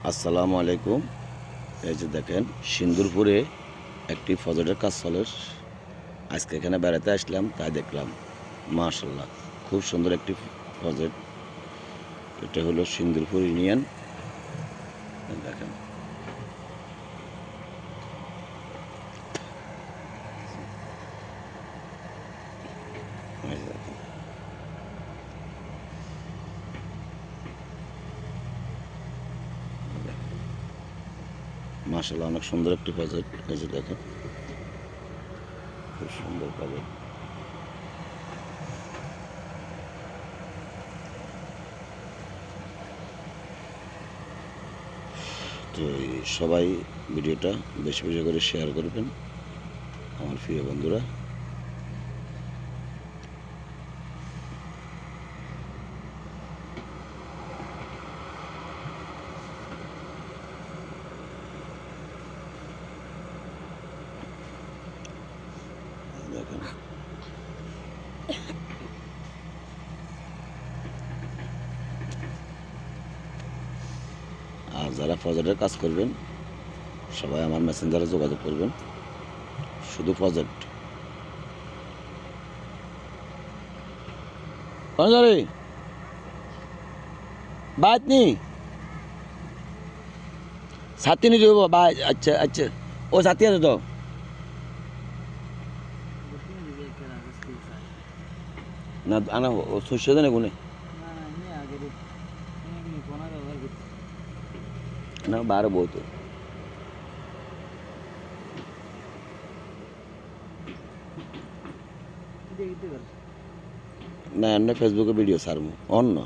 আসসালামু আলাইকুম। এই যে দেখেন সিন্দুরপুরে একটি ফজরের কাজ চলে। আজকে এখানে বেড়াতে আসলাম, তাই দেখলাম মাশাআল্লাহ খুব সুন্দর একটি ফজর। এটা হলো সিন্দুরপুর ইউনিয়ন। দেখেন এই যে দেখেন মাশাআল্লাহ অনেক সুন্দর একটি ফজর। এই যে দেখেন খুব সুন্দর ফজর। তো সবাই ভিডিওটা বেশি বেশি করে শেয়ার করবেন আমার প্রিয় বন্ধুরা। দেখেন আর যারা প্রজেক্টের কাজ করবেন সবাই আমার মেসেঞ্জারে যোগাযোগ করবেন। শুধু প্রজেক্ট बात नहीं साथी नहीं जो बात। अच्छा अच्छा वो साथी है तो ना आना सोच ना गुने ना बारह बहुत ना अन्य फेसबुक वीडियो सार ऑन ना